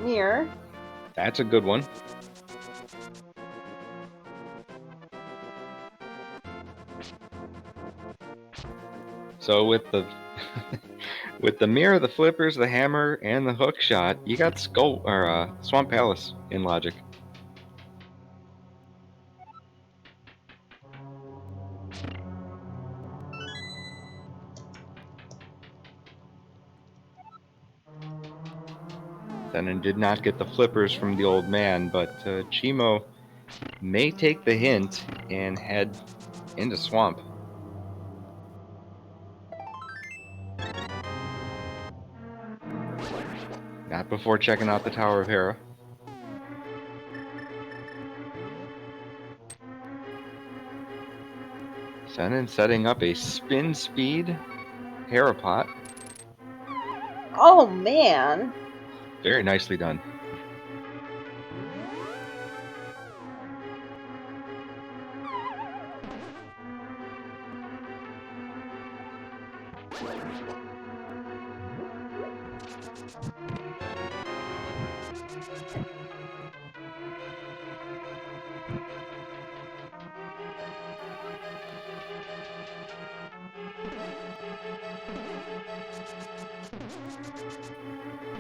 Mirror. That's a good one. So with the with the mirror, the flippers, the hammer, and the hook shot, you got Swamp Palace in logic. Zenon did not get the flippers from the old man, but Che4mo may take the hint and head into Swamp. Not before checking out the Tower of Hera. Zenon setting up a spin speed Hera pot. Oh man. Very nicely done.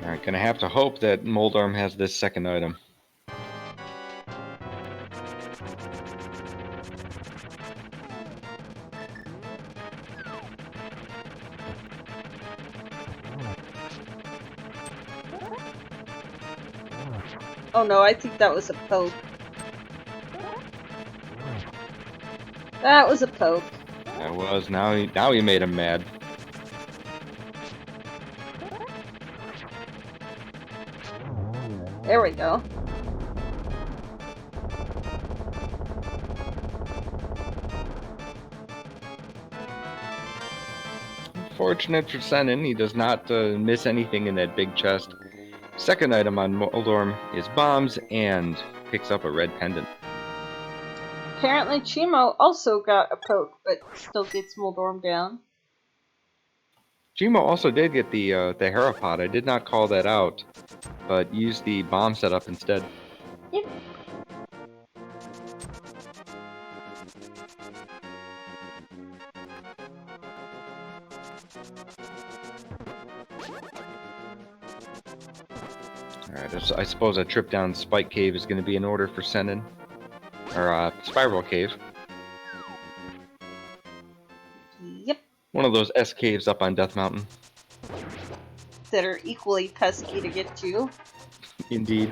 Alright, gonna have to hope that Moldorm has this second item. Oh no, I think that was a poke. That was a poke. That was, now he made him mad. There we go. Fortunate for Zenon, he does not miss anything in that big chest. Second item on Moldorm is bombs and picks up a red pendant. Apparently Che4mo also got a poke, but still gets Moldorm down. Che4mo also did get the Hera pot. I did not call that out, but used the bomb setup instead. Yep. Alright, I suppose a trip down Spike Cave is going to be in order for Zenon. Or Spiral Cave. Yep. One of those S caves up on Death Mountain. That are equally pesky to get to. Indeed.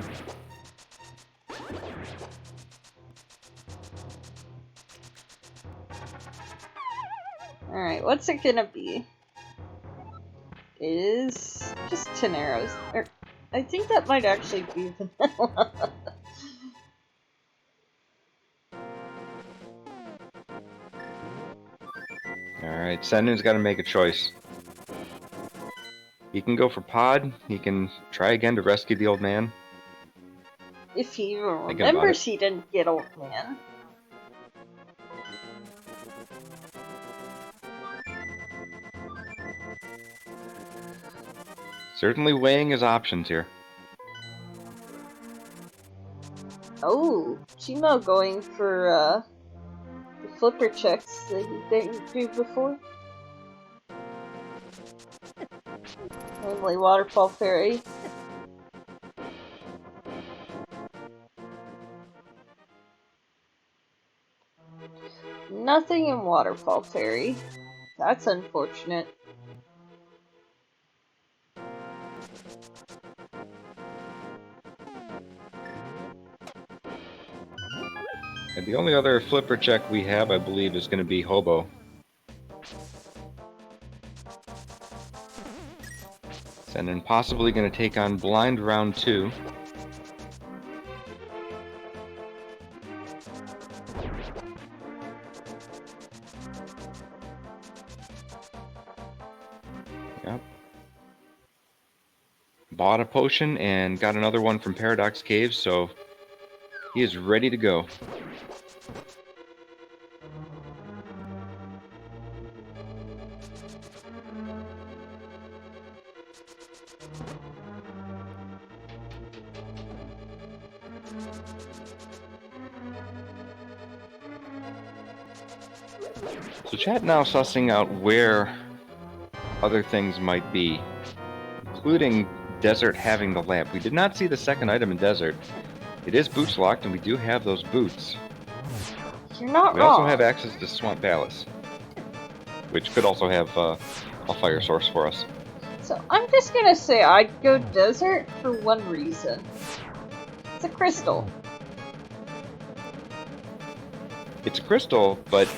Alright, what's it gonna be? It is just 10 arrows. I think that might actually be vanilla. Alright, Zenon's got to make a choice. He can go for Pod. He can try again to rescue the old man. If he even remembers he didn't get old man. Certainly weighing his options here. Oh, Che4mo going for the flipper checks that he didn't do before. Namely Waterfall Fairy. Nothing in Waterfall Fairy. That's unfortunate. And the only other flipper check we have, I believe, is going to be Hobo. And then possibly going to take on Blind round 2. Yep. Bought a potion and got another one from Paradox Caves, so he is ready to go. So chat now sussing out where other things might be, including desert having the lamp. We did not see the second item in desert. It is boots locked, and we do have those boots. You're not We wrong. also have access to Swamp Palace, which could also have a fire source for us. So I'm just gonna say I'd go desert for one reason. It's a crystal. It's a crystal, but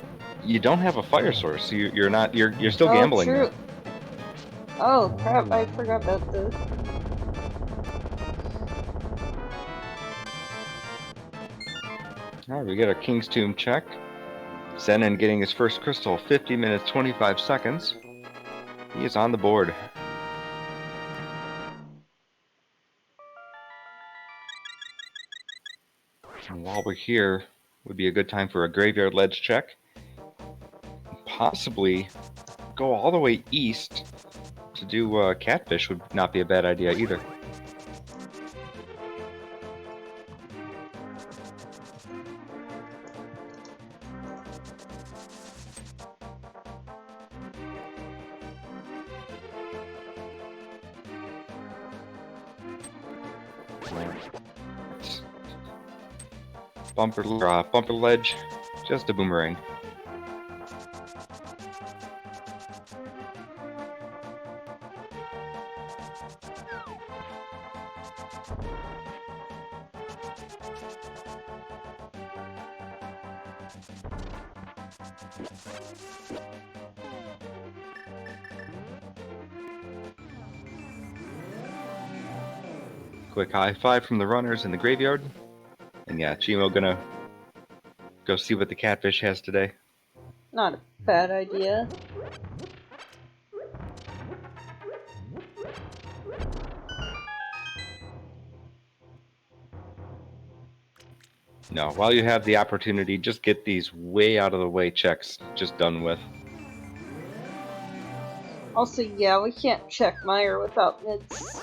you don't have a fire source. So you're still gambling. True. There. Oh crap! I forgot about the. All right, we get our King's Tomb check. Zenon getting his first crystal, 50 minutes 25 seconds. He is on the board. And while we're here, would be a good time for a graveyard ledge check. Possibly go all the way east to do catfish would not be a bad idea either. Bumper ledge, just a boomerang. Quick high five from the runners in the graveyard. And yeah, Che4mo gonna go see what the catfish has today. Not a bad idea. No, while you have the opportunity, just get these way out of the way checks just done with. Also, yeah, we can't check Meyer without mids.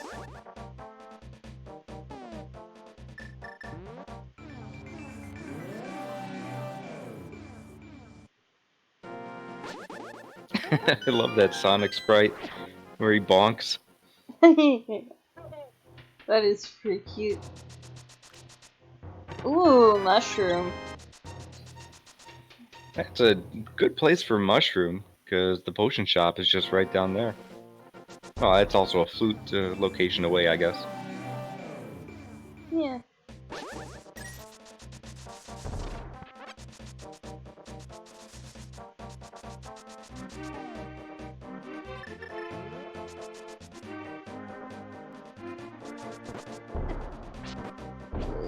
I love that Sonic sprite where he bonks. That is pretty cute. Ooh, mushroom. That's a good place for mushroom, because the potion shop is just right down there. Oh, that's also a flute location away, I guess. Yeah.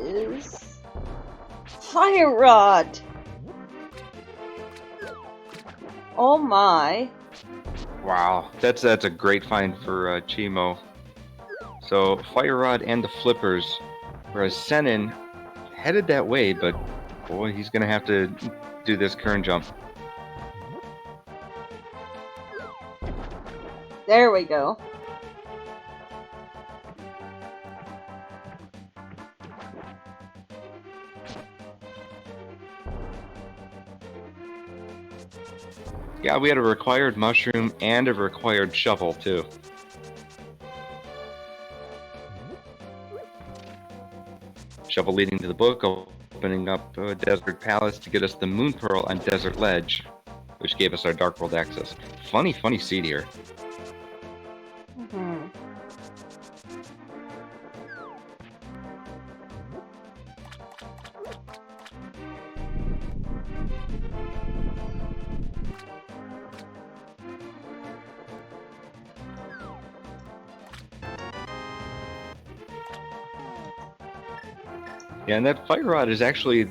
Is fire rod. Oh my. Wow, that's a great find for Che4mo. So fire rod and the flippers, whereas Zenon headed that way, but boy, he's gonna have to do this current jump. There we go. Yeah, we had a required mushroom and a required shovel too. Shovel leading to the book, opening up Desert Palace to get us the Moon Pearl on Desert Ledge, which gave us our Dark World access. Funny seed here. Mm-hmm. Yeah, and that fire rod is actually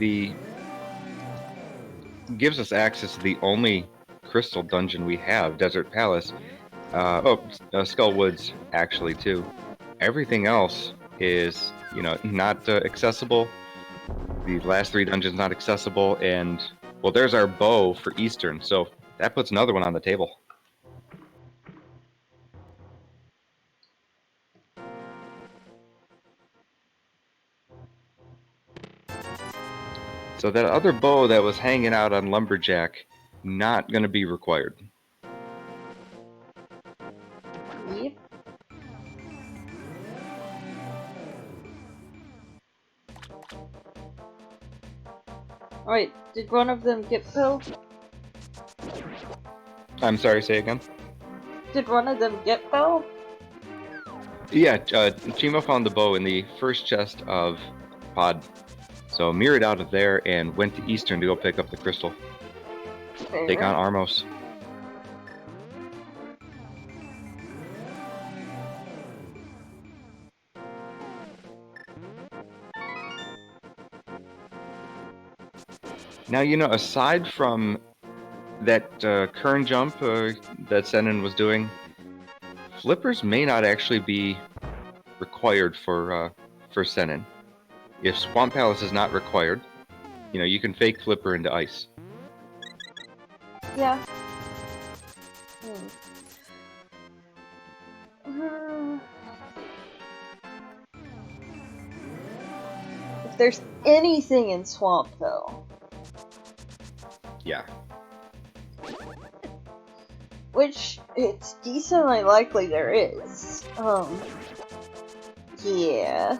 gives us access to the only crystal dungeon we have, Desert Palace. Skull Woods actually too. Everything else is, not accessible. The last 3 dungeons not accessible, and well, there's our bow for Eastern, so that puts another one on the table. So that other bow that was hanging out on Lumberjack, not going to be required. Yep. Alright, did one of them get Bill? I'm sorry, say again? Did one of them get Bill? Yeah, Che4mo found the bow in the first chest of Pod. So mirrored out of there and went to Eastern to go pick up the crystal. Fair. Take on Armos. Now, you know, aside from that kern jump that Senin was doing, flippers may not actually be required for Senin. If Swamp Palace is not required, you know, you can fake flipper into ice. Yeah. If there's anything in Swamp, though. Yeah. Which, it's decently likely there is. Yeah.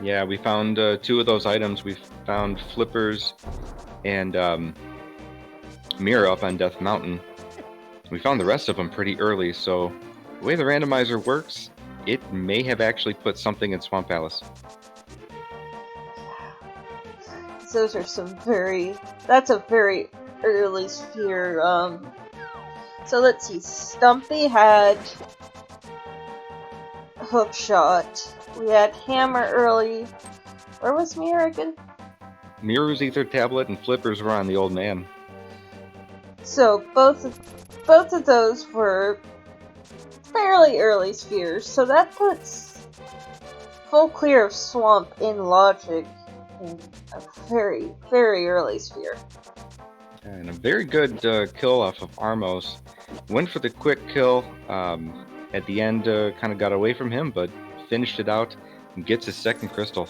Yeah, we found 2 of those items. We found flippers and mirror up on Death Mountain. We found the rest of them pretty early, so the way the randomizer works, it may have actually put something in Swamp Palace. Those are some that's a very early sphere. So let's see. Stumpy had Hookshot. We had Hammer early. Where was Mirror again? Mirror's Ether Tablet and flippers were on the old man. So both of those were fairly early spheres. So that puts full clear of Swamp in Logic in a very, very early sphere. And a very good kill off of Armos. Went for the quick kill. At the end, kind of got away from him, but finished it out and gets his second crystal.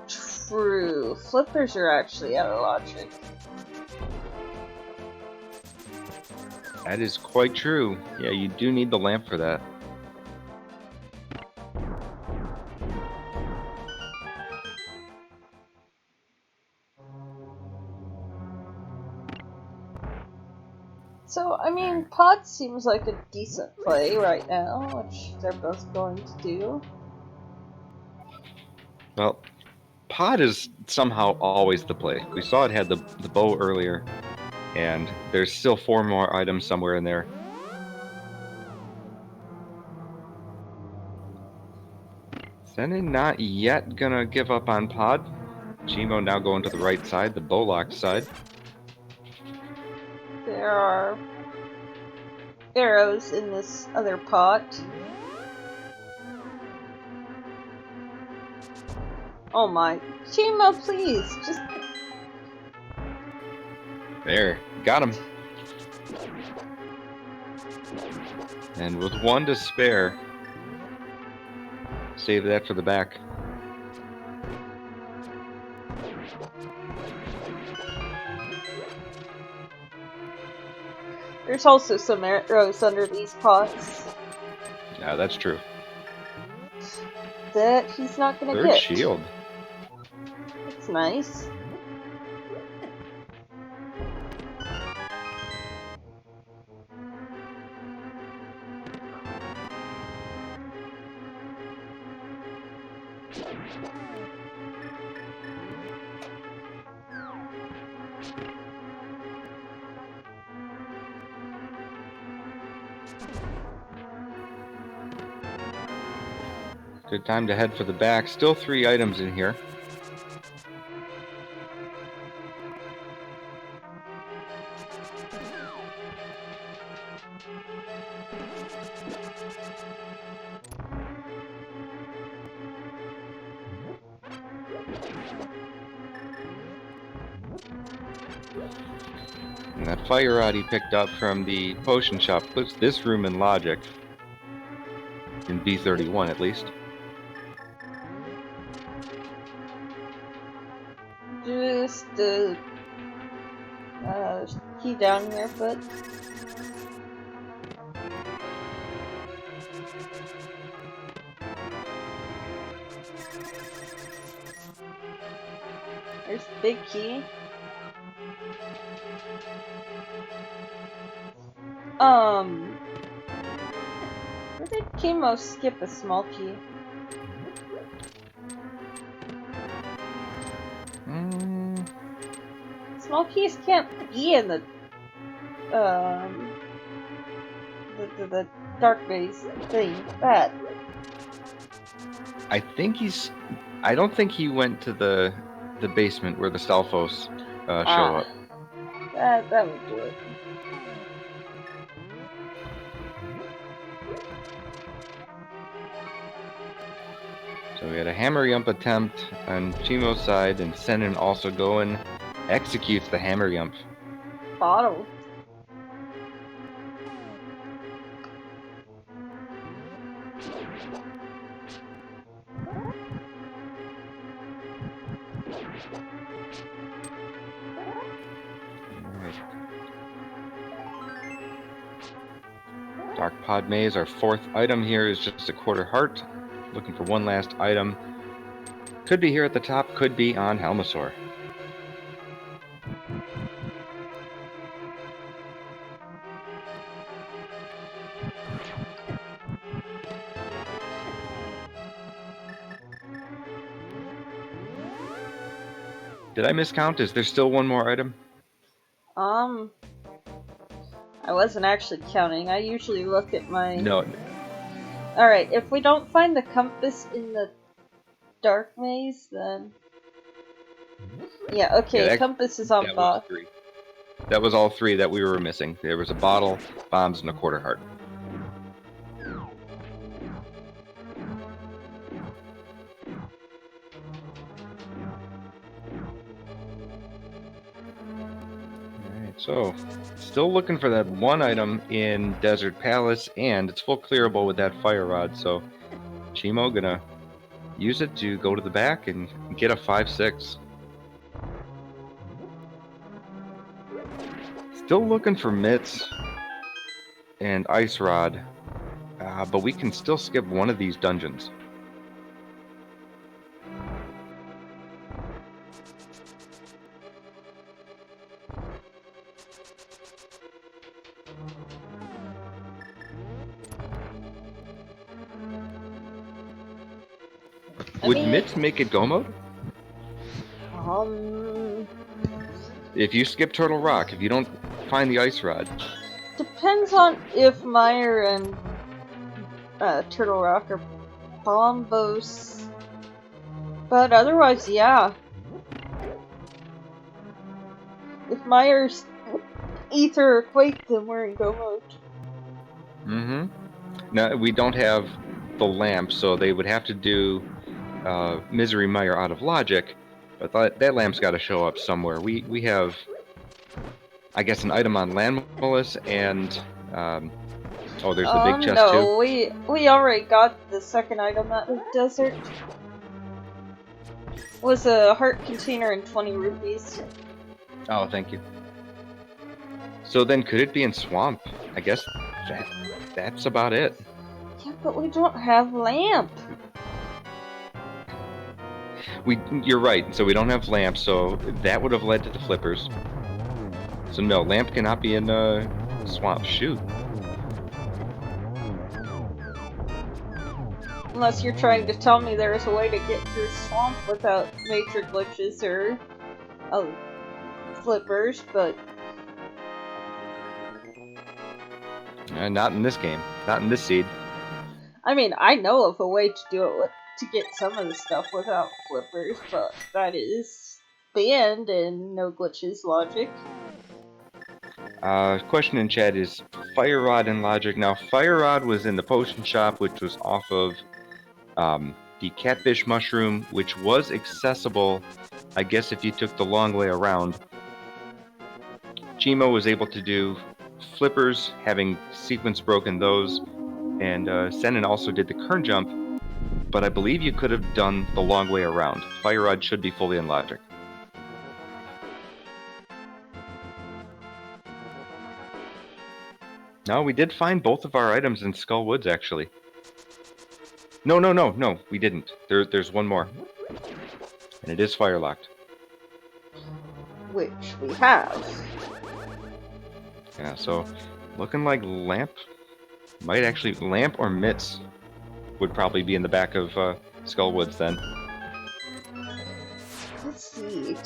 True. Flippers are actually out of Logic. That is quite true. Yeah, you do need the lamp for that. So, I mean, Pod seems like a decent play right now, which they're both going to do. Well, Pod is somehow always the play. We saw it had the bow earlier, and there's still 4 more items somewhere in there. Senin not yet gonna give up on Pod. Che4mo now going to the right side, the Bowlock side. There are arrows in this other pot. Oh my. Che4mo, please! Just... There, got him. And with 1 to spare, save that for the back. There's also some arrows under these pots. Yeah, that's true. That he's not gonna 3rd get. shield. That's nice. Good time to head for the back. Still 3 items in here. And that fire rod he picked up from the potion shop puts this room in Logic. In B31 at least. press the key down here, but there's the big key. Where did Che4mo skip a small key? Small keys can't be in the dark maze thing. That. I don't think he went to the basement where the Stalfos show up. That would do it. So we had a hammer yump attempt on Che4mo's side, and Senin also going executes the hammer yump. Bottle. Dark Pod Maze, our fourth item here is just a quarter heart. Looking for one last item. Could be here at the top, could be on Helmasaur. Did I miscount? Is there still one more item? I wasn't actually counting. I usually look at my... No. Alright, if we don't find the compass in the dark maze, then... Yeah, okay, Yeah, compass is on boss. That was all three that we were missing. There was a bottle, bombs, and a quarter heart. Alright, so still looking for that one item in Desert Palace, and it's full clearable with that fire rod, so Che4mo gonna use it to go to the back and get a 5-6. Still looking for mitts and ice rod, but we can still skip one of these dungeons. Would mitts make it go mode? If you skip Turtle Rock, if you don't find the ice rod. Depends on if Meyer and Turtle Rock are bombos. But otherwise, yeah. If Meyer's Ether or Quake, then we're in go mode. Now, we don't have the lamp, so they would have to do Misery Meyer out of logic. But that lamp's got to show up somewhere. We have, I guess, an item on Landmolus, and oh, there's the big chest no, too. we already got the second item out of Desert. Was a heart container and 20 rupees. Oh, thank you. So then, could it be in Swamp? I guess that's about it. Yeah, but we don't have lamp. You're right. So we don't have lamp. So that would have led to the flippers. So no, lamp cannot be in Swamp. Shoot. Unless you're trying to tell me there is a way to get through Swamp without major glitches or flippers, but... Not in this game. Not in this seed. I mean, I know of a way to do it to get some of the stuff without flippers, but that is banned and no glitches logic. Question in chat is Fire Rod and Logic. Now, Fire Rod was in the potion shop, which was off of the Catfish Mushroom, which was accessible, I guess, if you took the long way around. Che4mo was able to do flippers, having sequence broken those, and Senin also did the Kern Jump, but I believe you could have done the long way around. Fire Rod should be fully in Logic. No, we did find both of our items in Skull Woods, actually. No, we didn't. There's one more. And it is fire-locked. Which we have. Yeah, so looking like Lamp might actually... Lamp or Mitts would probably be in the back of Skull Woods then. Let's see.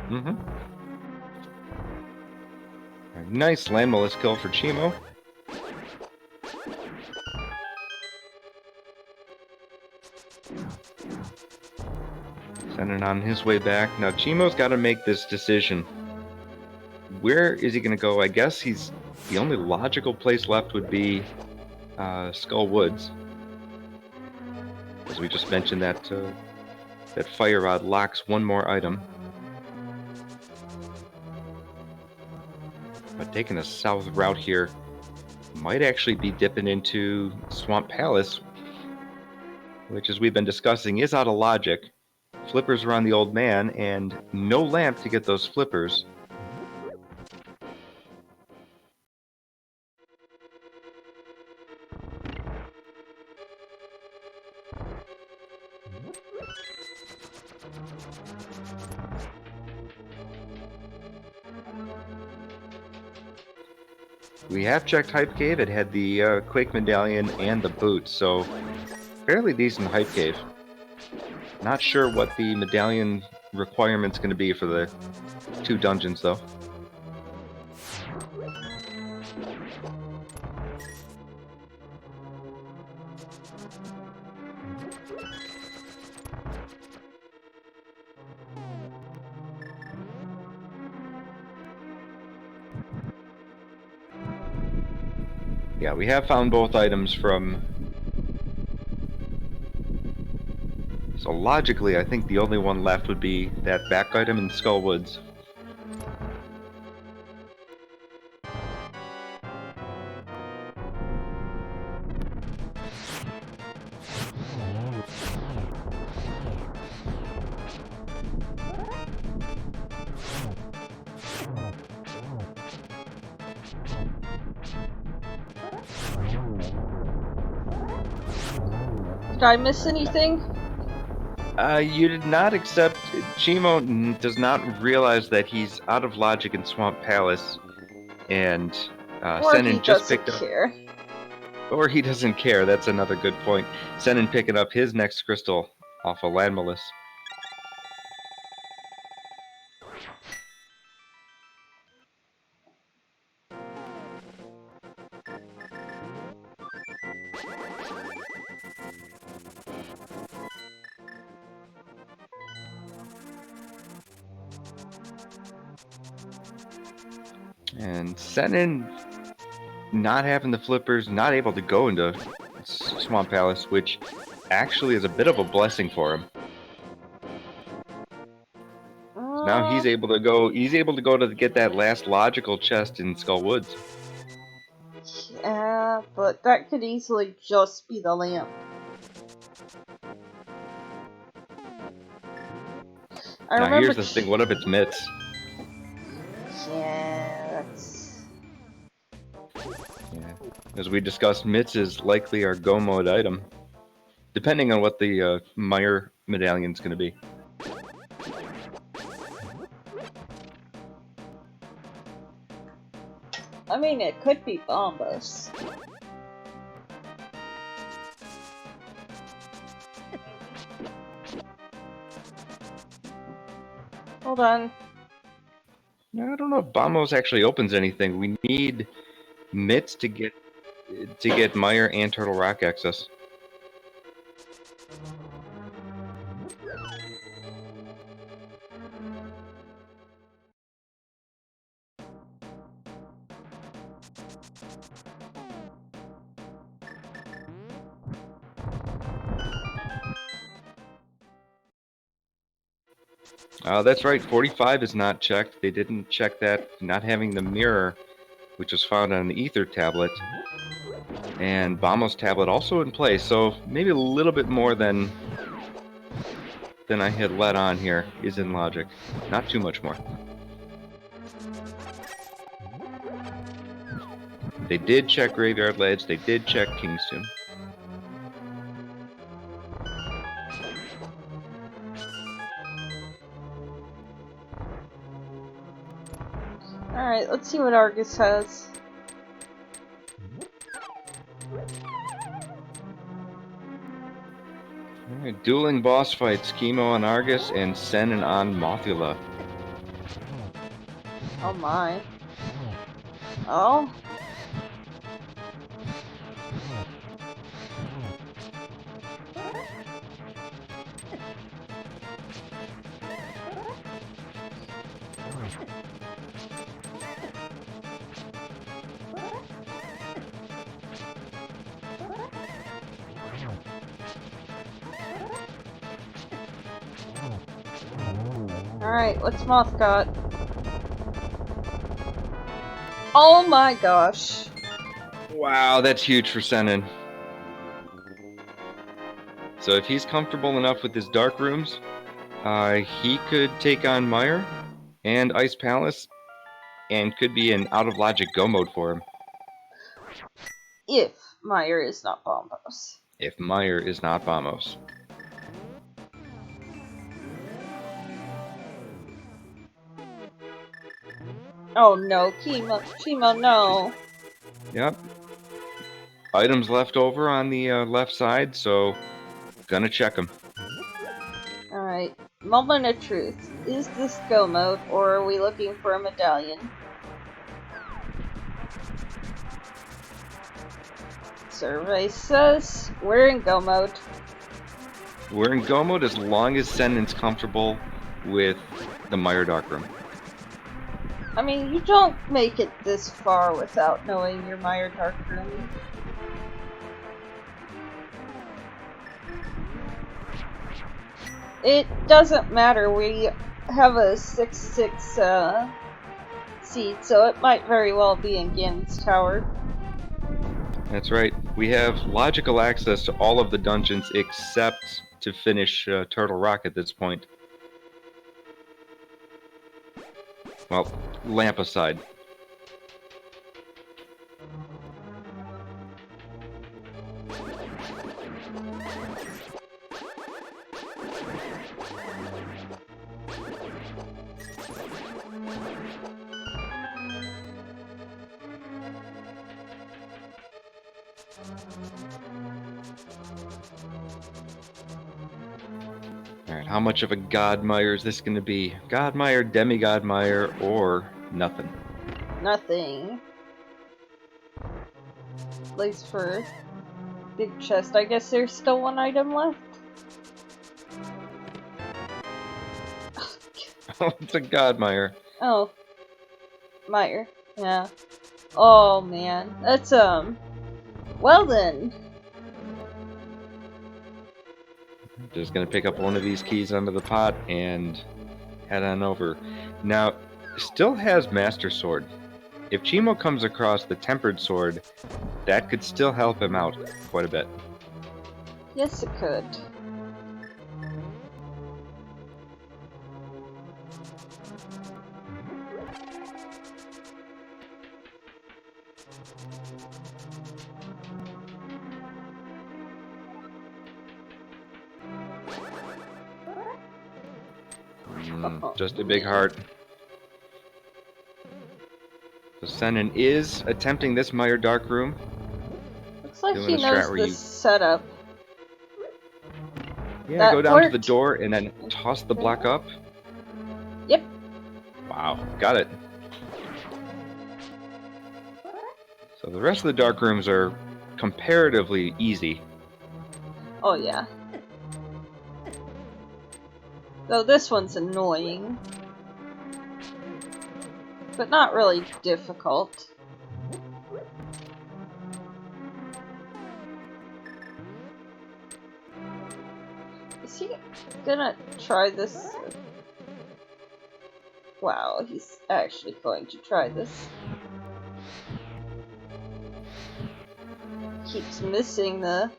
Mm-hmm. Nice landless kill for Che4mo. Sending on his way back. Now Che4mo's got to make this decision. Where is he going to go? I guess he's... The only logical place left would be Skull Woods. As we just mentioned, that fire rod locks one more item. But taking a south route here might actually be dipping into Swamp Palace, which, as we've been discussing, is out of logic. Flippers are on the old man, and no lamp to get those flippers. We have checked Hype Cave. It had the Quake Medallion and the boots, so fairly decent Hype Cave. Not sure what the medallion requirement's going to be for the 2 dungeons, though. Yeah, we have found both items from... So logically, I think the only one left would be that back item in Skull Woods. Did I miss anything? You did not, accept Che4mo does not realize that he's out of logic in Swamp Palace, and Senin just picked up... care. Or he doesn't care, that's another good point. Senin picking up his next crystal off of Landmalus. And Senin not having the flippers, not able to go into Swamp Palace, which actually is a bit of a blessing for him. Now he's able to go. He's able to go to get that last logical chest in Skull Woods. Yeah, but that could easily just be the lamp. Now here's the thing. What if it's Mitts? Yeah, that's... Yeah. As we discussed, Mitts is likely our go mode item, depending on what the Meyer medallion's going to be. I mean, it could be Bombus. Hold on. I don't know if Bombos actually opens anything. We need Mitts to get Meyer and Turtle Rock access. That's right, 45 is not checked. They didn't check that, not having the mirror, which was found on the Ether tablet. And Bamo's tablet also in place, so maybe a little bit more than I had let on here is in logic. Not too much more. They did check Graveyard Ledge, they did check King's Tomb. Alright, let's see what Argus has. Alright, dueling boss fights, Che4mo on Argus and Sen on Mothula. Oh my. Oh. Alright, what's Moth got? Oh my gosh. Wow, that's huge for Senin. So if he's comfortable enough with his dark rooms, he could take on Meyer and Ice Palace, and could be an out of logic go mode for him. If Meyer is not Bombos. If Meyer is not Bamos. Oh no, Che4mo, no. Yep. Items left over on the left side, so gonna check them. Alright, moment of truth. Is this go mode, or are we looking for a medallion? Survey says we're in go mode. We're in go mode as long as Senin's comfortable with the Meyer Dark Room. I mean, you don't make it this far without knowing your Meyer Dark Room. It doesn't matter, we have a 6-6 seed, so it might very well be in Ganon's Tower. That's right. We have logical access to all of the dungeons except to finish Turtle Rock at this point. Well, lamp aside. Alright, how much of a God Meyer is this going to be? God Meyer, Demigod Meyer, or nothing? Nothing. At least for Big Chest. I guess there's still one item left. Oh, it's a God Meyer. Oh. Meyer. Yeah. Oh man. That's, well then. Just gonna pick up one of these keys under the pot and head on over. Now, still has Master Sword. If Che4mo comes across the Tempered Sword, that could still help him out quite a bit. Yes, it could. Just a big heart. So Senin is attempting this Meyer Dark Room. Looks like Doing he a strat knows where the you- setup. Yeah, That go down to the worked. door and then toss the block up. Yep. Wow, got it. So the rest of the dark rooms are comparatively easy. Oh yeah. Though this one's annoying. But not really difficult. Is he gonna try this Wow, he's actually going to try this. Keeps missing the...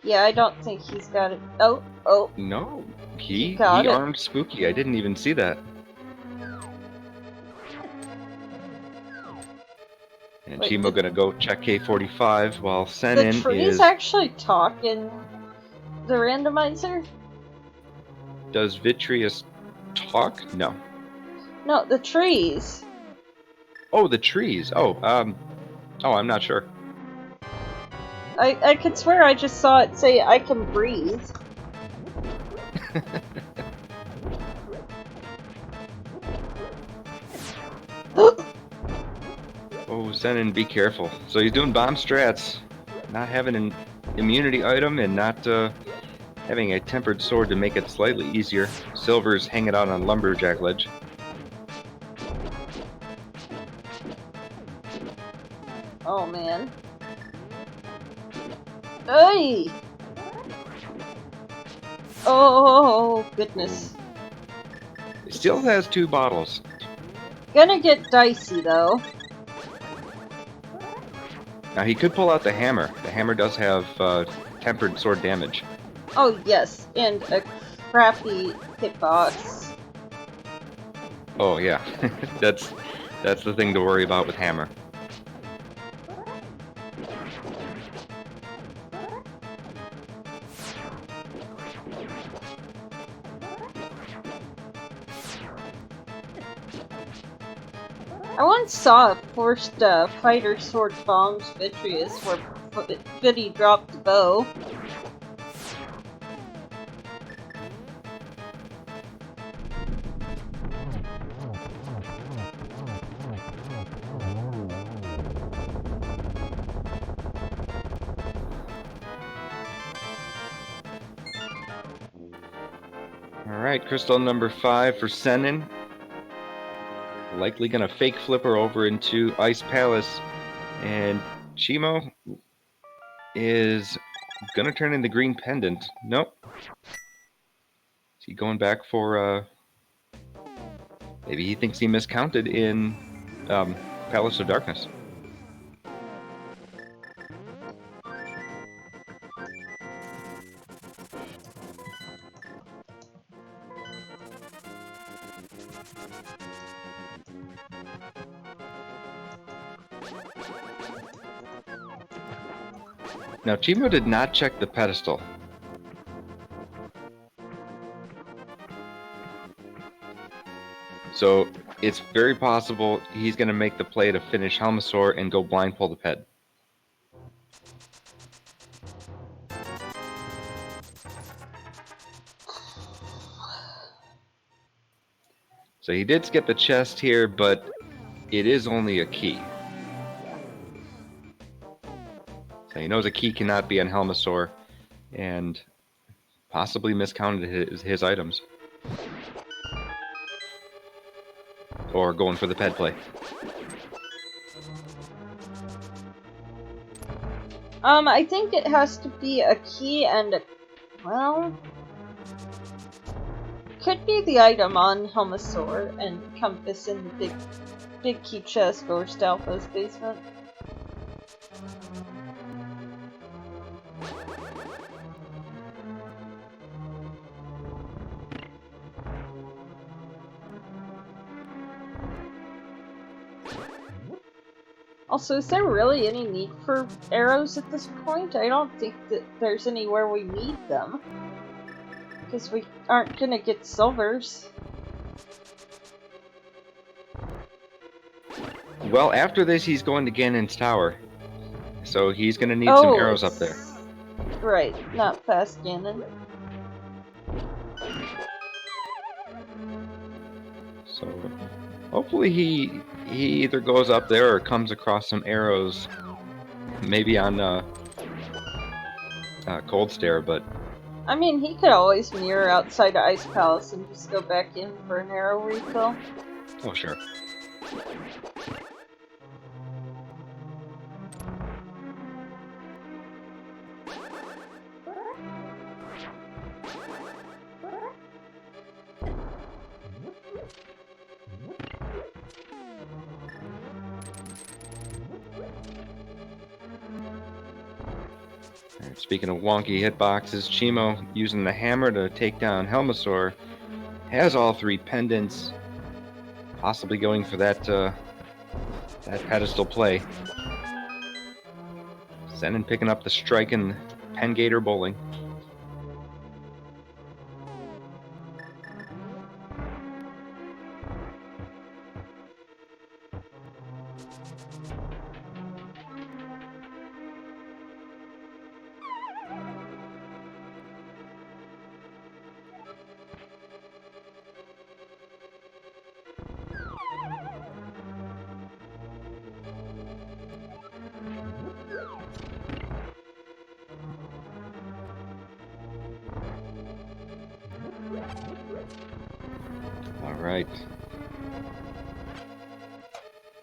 Yeah, I don't think he's got it. Oh. No, He he got it. armed Spooky. I didn't even see that. And Wait, Che4mo gonna go check K45 while the Senin trees is... actually talk in the randomizer? Does Vitreous talk? No. No, the trees. Oh, the trees. Oh, I'm not sure. I could swear I just saw it say I can breathe. Oh, Senin, be careful. So he's doing bomb strats, not having an immunity item and not having a tempered sword to make it slightly easier. Silver's hanging out on Lumberjack Ledge. Oh man. Hey! Oh goodness. He still has 2 bottles. Gonna get dicey though. Now he could pull out the hammer. The hammer does have tempered sword damage. Oh yes, and a crappy hitbox. Oh yeah, that's the thing to worry about with hammer. I once saw a forced fighter sword bombs Vitreous where Vitty dropped the bow. Alright, crystal number 5 for Senin. Likely gonna fake flip her over into Ice Palace. And Che4mo is gonna turn in the green pendant. Nope. Is he going back for maybe he thinks he miscounted in Palace of Darkness. Now, Che4mo did not check the pedestal. So, it's very possible he's going to make the play to finish Helmasaur and go blind pull the ped. So he did skip the chest here, but it is only a key. So he knows a key cannot be on Helmasaur, and possibly miscounted his items. Or going for the ped play. I think it has to be a key and a... well... could be the item on Helmasaur and Compass in the big key chest or Stalfo's basement. Also, is there really any need for arrows at this point? I don't think that there's anywhere we need them. Because we aren't gonna get silvers. Well, after this, he's going to Ganon's Tower. So he's going to need some arrows up there. Right, not past Ganon. So hopefully he either goes up there or comes across some arrows. Maybe on Cold Stare, but... I mean, he could always mirror outside of Ice Palace and just go back in for an arrow refill. Oh, sure. Speaking of wonky hitboxes, Che4mo, using the hammer to take down Helmasaur, has all 3 pendants, possibly going for that pedestal play. Zenon picking up the strike in Pengator bowling. Alright.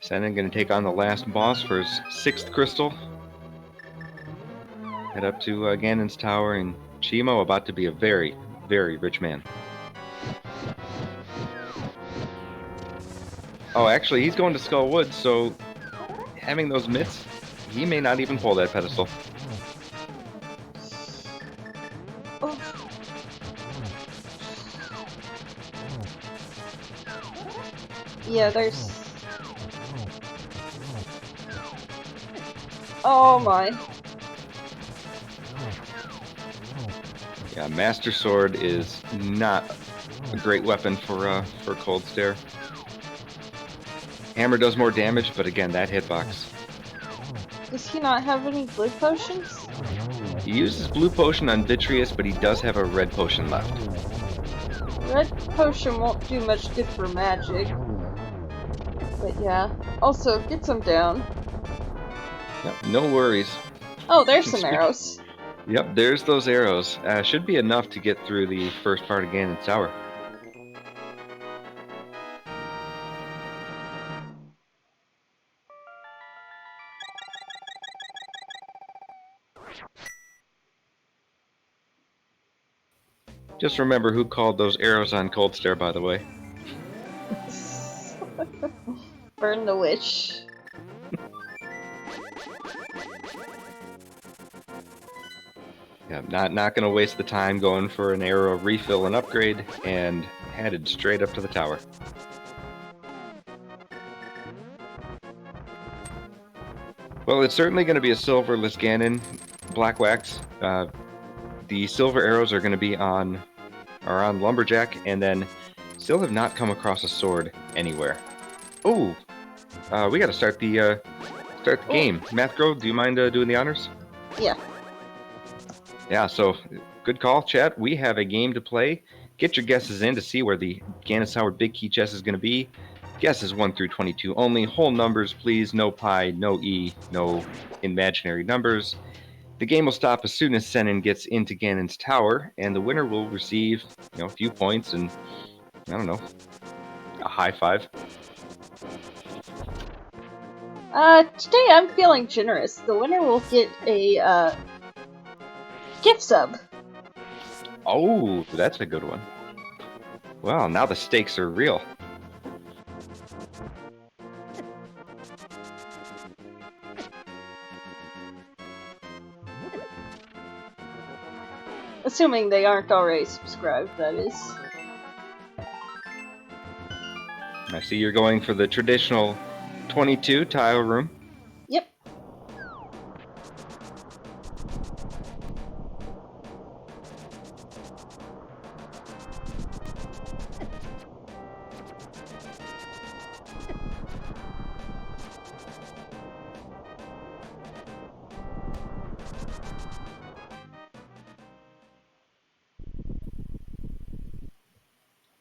Zenon going to take on the last boss for his 6th crystal. Head up to Ganon's tower, and Che4mo about to be a very, very rich man. Oh, actually, he's going to Skull Woods, so having those mitts, he may not even pull that pedestal. Oh. Yeah, there's... Oh my. Yeah, Master Sword is not a great weapon for Cold Stare. Hammer does more damage, but again, that hitbox. Does he not have any blue potions? He uses blue potion on Vitreous, but he does have a red potion left. Red potion won't do much good for magic. But yeah. Also, get some down. Yep, no worries. Oh, there's some arrows. Yep, there's those arrows. Should be enough to get through the first part of Ganon's tower. Just remember who called those arrows on Cold Stare, by the way. Burn the witch. Yeah, not gonna waste the time going for an arrow refill and upgrade, and headed straight up to the tower. Well, it's certainly going to be a silverless Ganon Black Wax. The silver arrows are going to be on Lumberjack, and then still have not come across a sword anywhere. Oh, we got to start the game. Mathgro, do you mind doing the honors? Yeah. Yeah. So, good call, chat. We have a game to play. Get your guesses in to see where the Ganon Tower Big Key chest is going to be. Guesses 1 through 22 only. Whole numbers, please. No pi, no e, no imaginary numbers. The game will stop as soon as Zenon gets into Ganon's tower, and the winner will receive, a few points and, I don't know, a high five. Today I'm feeling generous. The winner will get a, gift sub. Oh, that's a good one. Well, now the stakes are real. Assuming they aren't already subscribed, that is. I see you're going for the traditional 22 tile room. Yep.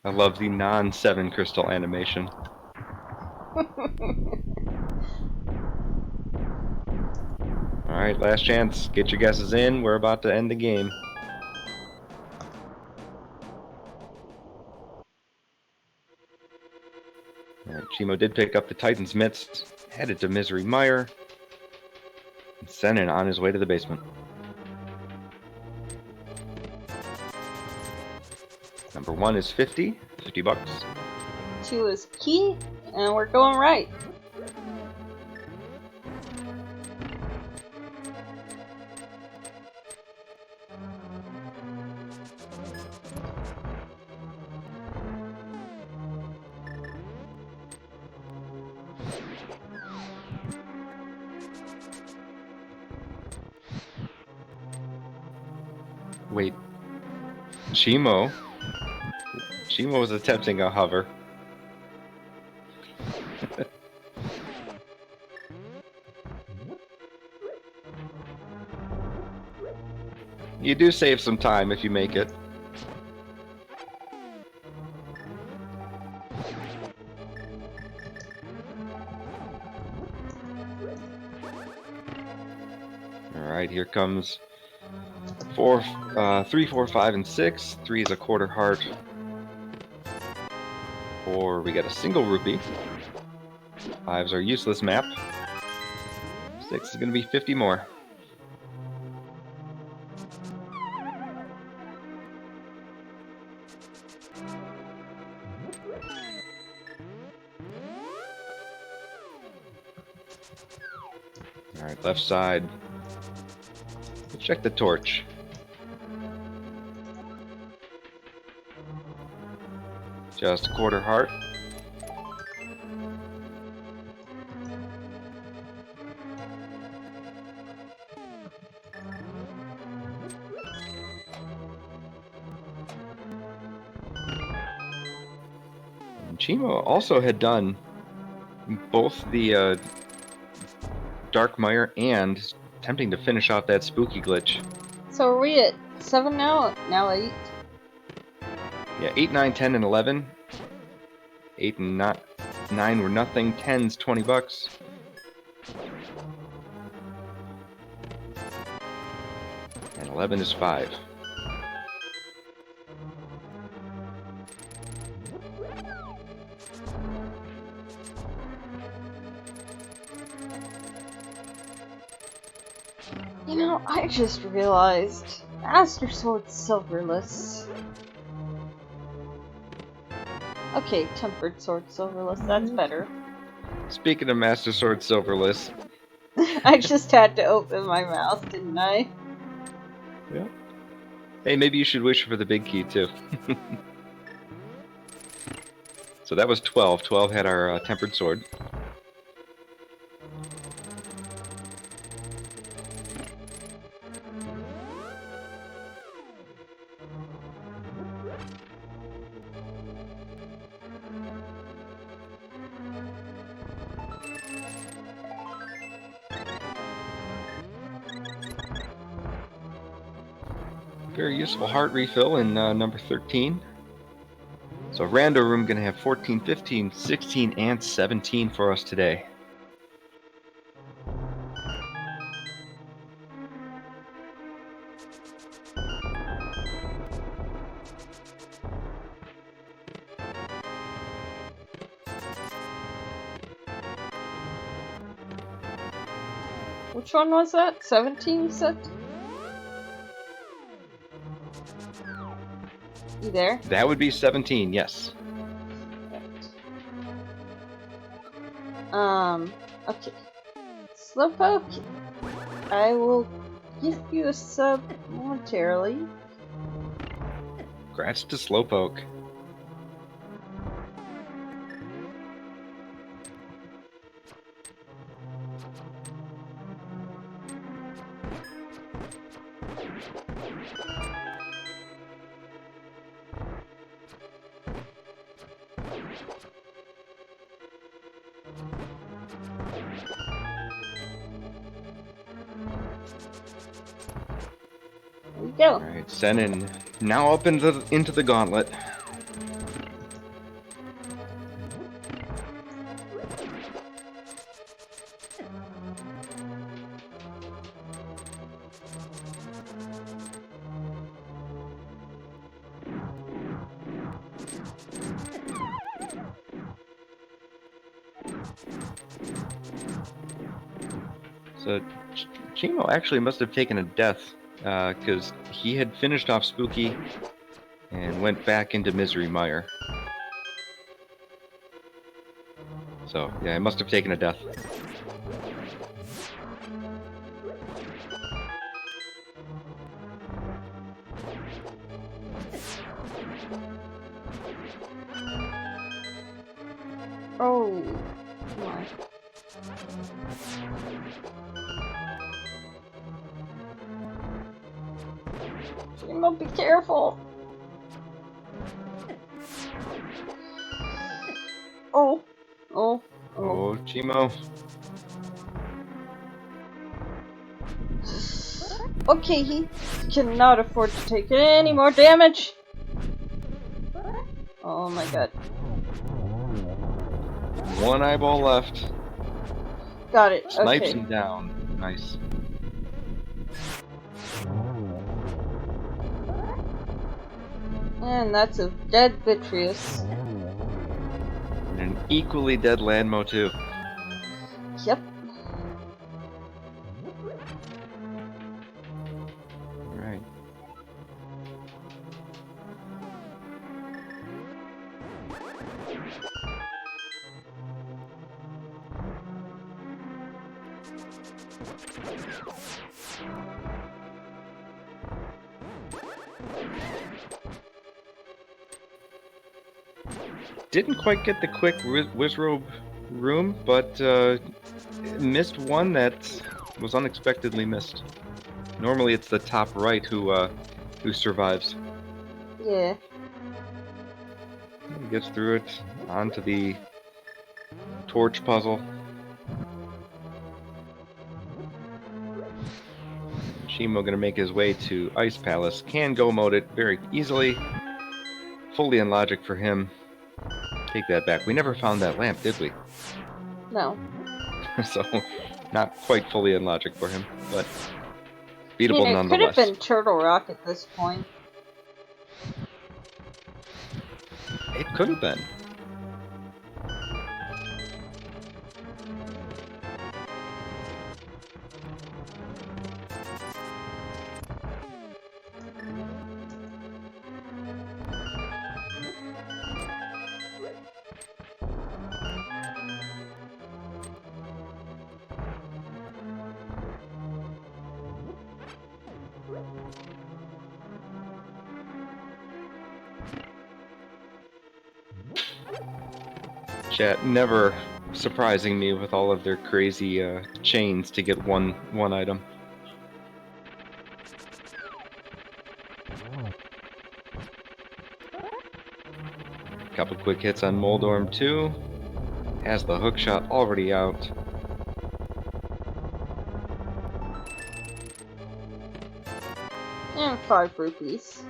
I love the non-7 crystal animation. Alright, last chance. Get your guesses in. We're about to end the game. Alright, Che4mo did pick up the Titan's Mitts, headed to Misery Mire, and Zenon on his way to the basement. Number 1 is 50 bucks. 2 is key, and we're going right. Wait, Che4mo? Che4mo was attempting a hover. You do save some time if you make it. Alright, here comes 3, 4, 5, and 6. 3 is a quarter heart. 4, we get a single rupee. 5's our useless map. 6 is going to be 50 more. Alright, left side. Let's check the torch. Just a quarter heart. And Che4mo also had done both the Dark Mire and attempting to finish off that spooky glitch. So are we at 7 now? Now 8? Yeah, 8, 9, 10, and 11. 8 and 9 were nothing. 10's $20. And 11 is 5. You know, I just realized Master Sword's silverless. Okay, Tempered Sword silverless, that's better. Speaking of Master Sword Silverless. I just had to open my mouth, didn't I? Yeah. Hey, maybe you should wish for the big key too. So that was 12. 12 had our Tempered Sword. Very useful heart refill in number 13. So Rando Room going to have 14, 15, 16, and 17 for us today. Which one was that? 17 you said? You there? That would be 17, yes. Okay. Slowpoke, I will give you a sub momentarily. Congrats to Slowpoke. There we go. Alright, Senin now up into the gauntlet. So Che4mo actually must have taken a death, because he had finished off Spooky and went back into Misery Mire. So yeah, he must have taken a death. Oh my. Che4mo, be careful. Oh. Oh. Oh, Che4mo. Okay, he cannot afford to take any more damage. Oh my god. One eyeball left. Got it. Snipes Okay. him down. Nice. And that's a dead Vitreous. And an equally dead Landmo too. Yep. Right. Didn't quite get the quick Wizrobe room, but missed one that was unexpectedly missed. Normally it's the top right who survives. Yeah. He gets through it onto the torch puzzle. Che4mo gonna make his way to Ice Palace. Can go mode it very easily. Fully in logic for him. Take that back. We never found that lamp, did we? No. So, not quite fully in logic for him, but I beatable mean, it could have nonetheless. been Turtle Rock at this point. It could have been. Chat never surprising me with all of their crazy chains to get one item. Couple quick hits on Moldorm too. Has the hook shot already out. And 5 rupees.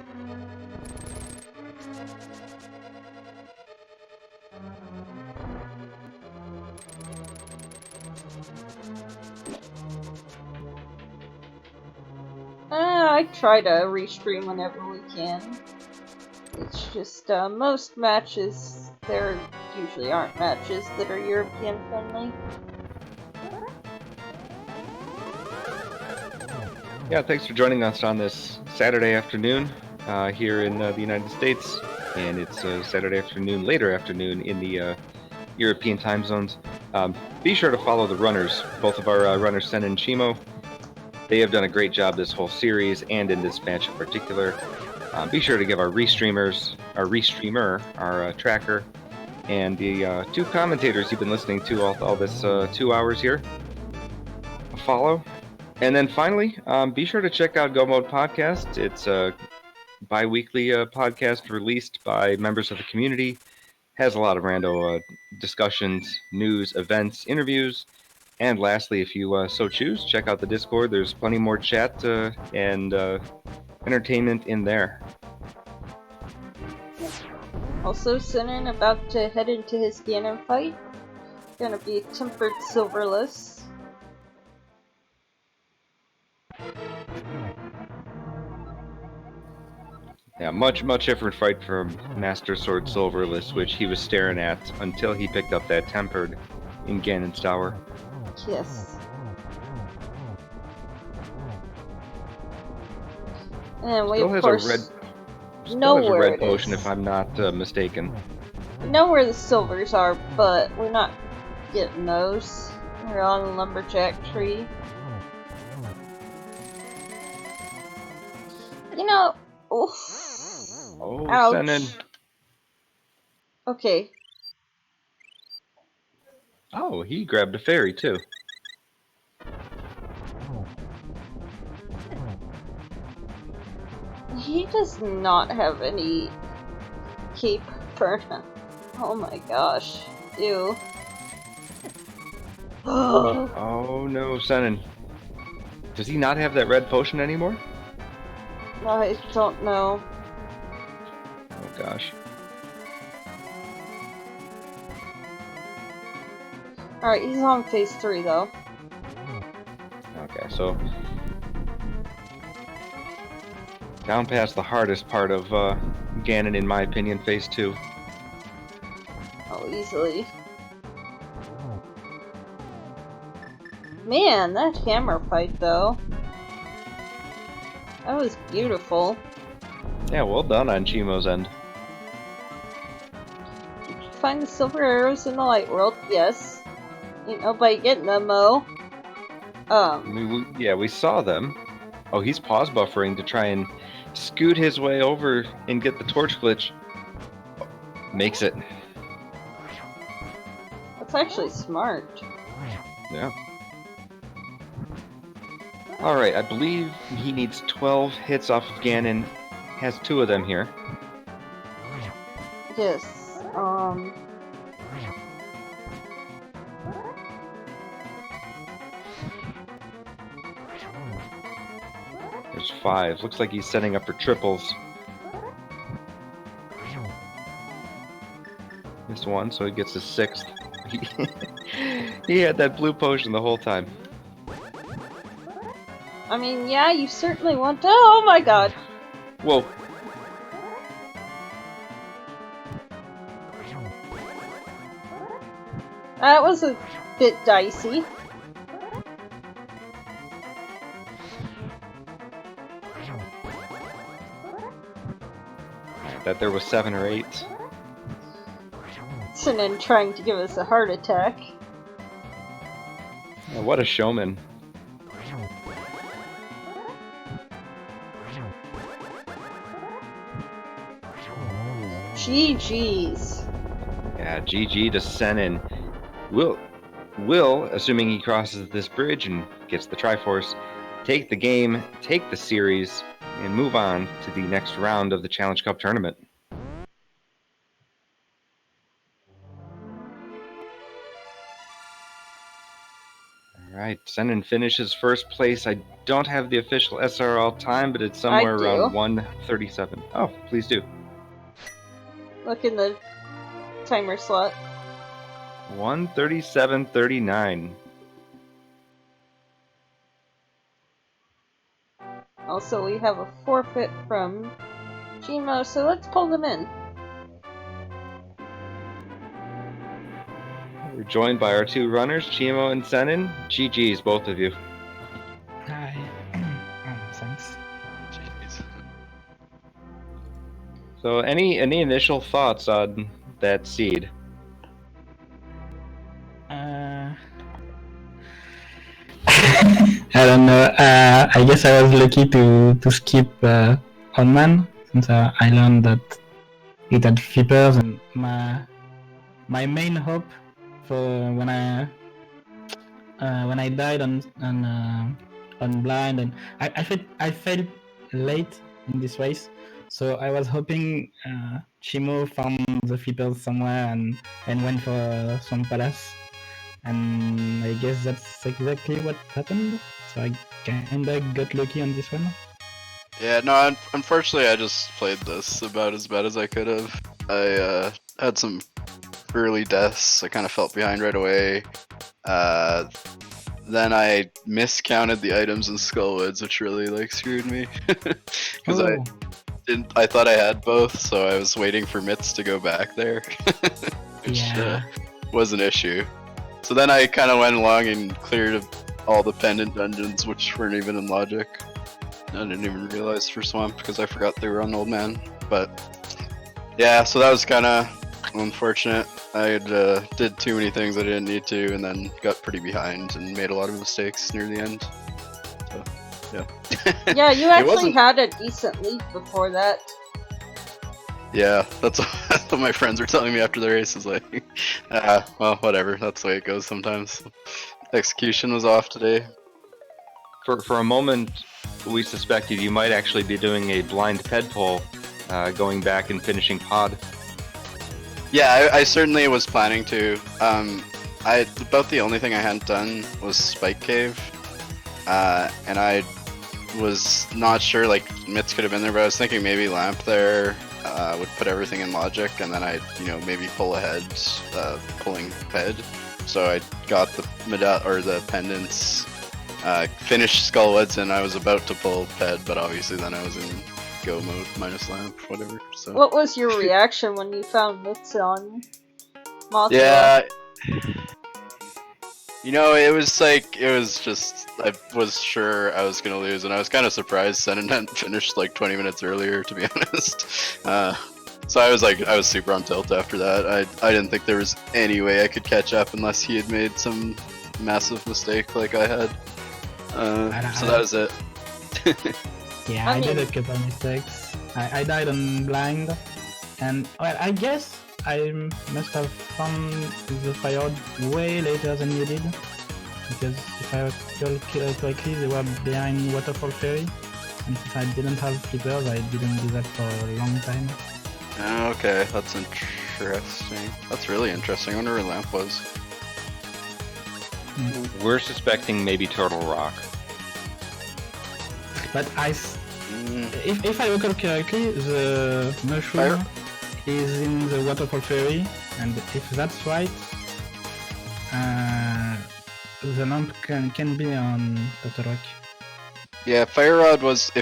I try to restream whenever we can. It's just, most matches, there usually aren't matches that are European friendly. Yeah, thanks for joining us on this Saturday afternoon here in the United States, and it's Saturday afternoon, later afternoon in the European time zones. Be sure to follow the runners, both of our runners, Sen and Che4mo. They have done a great job this whole series and in this match in particular. Be sure to give our restreamer, our tracker, and the 2 commentators you've been listening to all this 2 hours here a follow. And then finally, be sure to check out Go Mode Podcast. It's a bi-weekly podcast released by members of the community. Has a lot of rando discussions, news, events, interviews. And lastly, if you so choose, check out the Discord. There's plenty more chat and entertainment in there. Also, Sinan about to head into his Ganon fight. Gonna be tempered silverless. Yeah, much different fight from Master Sword Silverless, which he was staring at until he picked up that tempered in Ganon's Tower. Yes. And we Still of has course a red, know has a where red it potion, is. if I'm not mistaken. We know where the silvers are, but we're not getting those. We're on the lumberjack tree. You know, oof. Oh, Ouch. Senin. Okay. Oh, he grabbed a fairy too. He does not have any cape burn. Oh my gosh. Ew. Oh no, Senin. Does he not have that red potion anymore? I don't know. Oh gosh. Alright, he's on phase 3 though. Okay, so down past the hardest part of Ganon, in my opinion, phase 2. Oh, easily. Man, that hammer fight though. That was beautiful. Yeah, well done on Che4mo's end. Did you find the silver arrows in the light world? Yes. Ain't nobody getting them, Mo. We saw them. Oh, he's pause buffering to try and scoot his way over and get the torch glitch. Makes it. That's actually smart. Yeah. Alright, I believe he needs 12 hits off of Ganon. Has 2 of them here. Yes. There's 5. Looks like he's setting up for triples. Missed 1, so he gets his 6th. He had that blue potion the whole time. I mean, yeah, you certainly want to. Oh my god. Whoa. That was a bit dicey. I bet there was 7 or 8. Sinin trying to give us a heart attack. Yeah, what a showman. GG's. Yeah, GG to Senin. Will, assuming he crosses this bridge and gets the Triforce, take the game, take the series, and move on to the next round of the Challenge Cup tournament. Alright, Senin finishes first place. I don't have the official SRL time, but it's somewhere around 1:37. Oh, please do. Look in the timer slot. 1:37:39. Also, we have a forfeit from Che4mo, so let's pull them in. We're joined by our 2 runners, Che4mo and Senin. GG's, both of you. Hi. Thanks. Jeez. So, any initial thoughts on that seed? I don't know. I guess I was lucky to skip on man since I learned that it had flippers, and my main hope for when I died on blind, and I felt late in this race, so I was hoping Che4mo found the flippers somewhere and went for Swamp Palace. And I guess that's exactly what happened. So I kinda got lucky on this one. Yeah, no, unfortunately I just played this about as bad as I could have. I had some early deaths. I kind of felt behind right away. Then I miscounted the items in Skullwoods, which really screwed me. Because I thought I had both, so I was waiting for Mitts to go back there, which was an issue. So then I kind of went along and cleared all the pendant dungeons, which weren't even in logic. I didn't even realize for Swamp because I forgot they were on Old Man. But yeah, so that was kind of unfortunate. I did too many things I didn't need to, and then got pretty behind and made a lot of mistakes near the end. So yeah. Yeah, you actually had a decent lead before that. Yeah, that's what my friends were telling me after the race. Is like, well, whatever. That's the way it goes sometimes. Execution was off today. For a moment, we suspected you might actually be doing a blind ped poll, going back and finishing pod. Yeah, I certainly was planning to. About the only thing I hadn't done was Spike Cave, and I was not sure, like, Mitz could have been there, but I was thinking maybe Lamp there would put everything in logic, and then I'd, maybe pull ahead, pulling Ped. So I got the the pendants, finished Skullwoods, and I was about to pull Ped, but obviously then I was in go mode minus Lamp, whatever. So. What was your reaction when you found Mitz on Mothra? Yeah. It was just, I was sure I was gonna lose, and I was kind of surprised Senan hadn't finished like 20 minutes earlier, to be honest. So I was super on tilt after that. I didn't think there was any way I could catch up unless he had made some massive mistake like I had. So that was it. Yeah, I did a couple mistakes. I died on blind, and well, I guess I must have found the fire way later than you did, because if I recall correctly, they were behind Waterfall Ferry, and if I didn't have flippers, I didn't do that for a long time. Okay, that's interesting. That's really interesting. I wonder where Lamp was. We're suspecting maybe Turtle Rock. But if I recall correctly, the mushroom is in the Waterfall Ferry, and if that's right, the lamp can be on Turtle Rock. Yeah, if Fire Rod was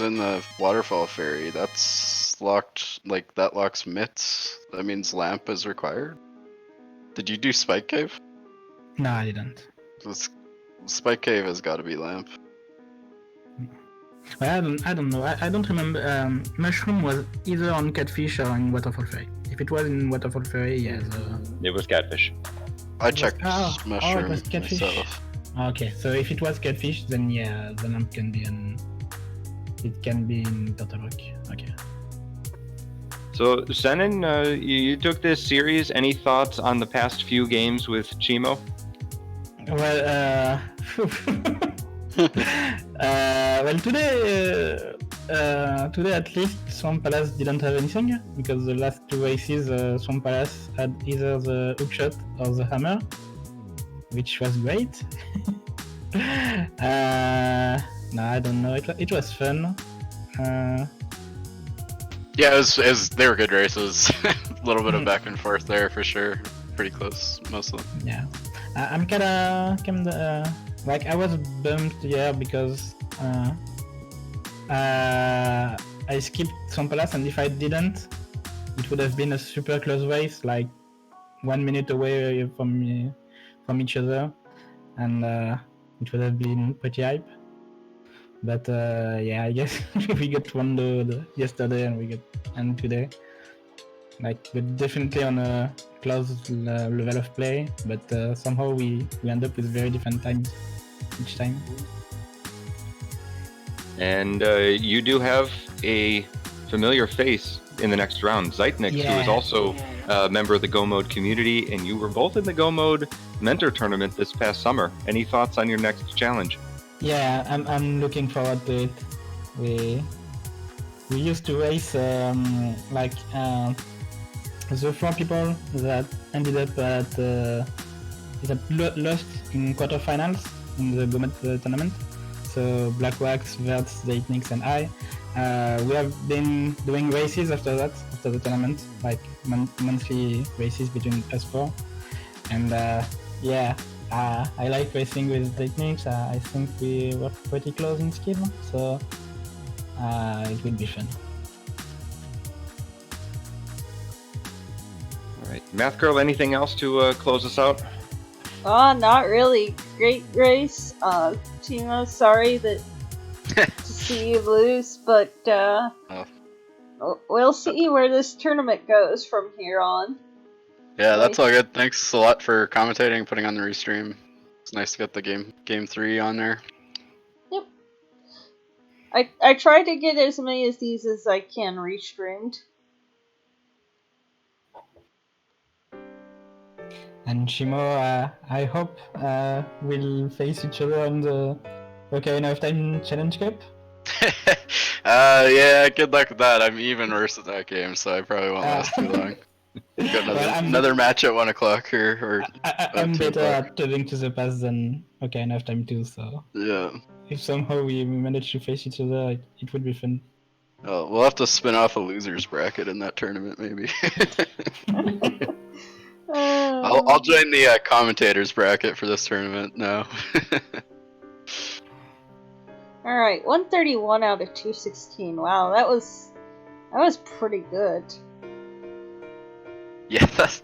in the Waterfall Ferry, that's locked, like, that locks Mitz. That means Lamp is required. Did you do Spike Cave? No, I didn't. Spike Cave has got to be Lamp. Well, I don't know. I don't remember. Mushroom was either on Catfish or in Waterfall Ferry. If it was in Waterfall Ferry, yes. It was Catfish. I checked Mushroom it was Catfish. myself. Okay, so if it was Catfish, then yeah, the lamp can be in. It can be in Turtle Rock. Okay. So, Senan, you took this series. Any thoughts on the past few games with Che4mo? Well, well, today at least Swamp Palace didn't have anything, because the last two races Swamp Palace had either the hookshot or the hammer, which was great. No, I don't know. It was fun. Yeah, it was. They were good races. A little bit of back and forth there for sure. Pretty close, most of them. Yeah, I'm kinda like, I was bummed, yeah, because I skipped Swamp Palace, and if I didn't, it would have been a super close race, like 1 minute away from each other, and it would have been pretty hype. But yeah, I guess we got one yesterday, and today, like, we're definitely on a close level of play, but somehow we end up with very different times each time. And you do have a familiar face in the next round, Zeitnik, who is also a member of the Go Mode community, and you were both in the Go Mode Mentor Tournament this past summer. Any thoughts on your next challenge? Yeah, I'm looking forward to it. We used to race like the 4 people that ended up that lost in quarterfinals in the Go Mode tournament. So Black Wax, Verts, Zeitnix, and I. We have been doing races after the tournament, like monthly races between us 4. And yeah, I like racing with Zeitnix. I think we were pretty close in skill, so it will be fun. All right, Math Girl, anything else to close us out? Not really. Great race. Che4mo, sorry to see you lose, but we'll see where this tournament goes from here on. Yeah, that's all good. Thanks a lot for commentating and putting on the restream. It's nice to get the game 3 on there. Yep. I try to get as many of these as I can restreamed. And Che4mo, I hope we'll face each other on the Okay, enough time challenge cup. Yeah, good luck with that. I'm even worse at that game, so I probably won't last too long. Got Well, another match at 1 o'clock or I'm 2 better o'clock. at living to the past than okay enough time too. So Yeah. if somehow we manage to face each other, it would be fun. Oh, we'll have to spin off a losers bracket in that tournament, maybe. I'll join the commentators bracket for this tournament now. Alright, 131 out of 216. Wow, that was pretty good. Yeah, that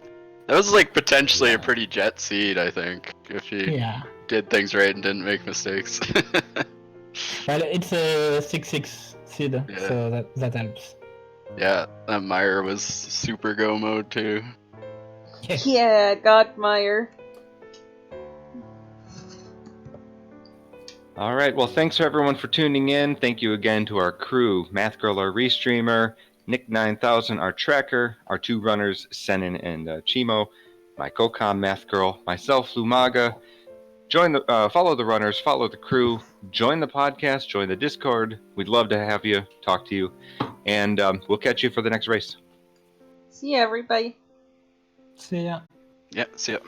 was like potentially a pretty jet seed, I think, if you Yeah. did things right and didn't make mistakes. Well, it's a 6-6 seed, Yeah. so that helps. Yeah, that Meyer was super go mode too. Yeah, Godmeyer. All right. Well, thanks for everyone for tuning in. Thank you again to our crew, Math Girl, our restreamer, Nick 9000, our tracker, our two runners, Senin and Che4mo, my co-com Math Girl, myself, Lumaga. Follow the runners, follow the crew, join the podcast, join the Discord. We'd love to have you, talk to you, and we'll catch you for the next race. See ya, everybody. See ya. Yeah, see ya.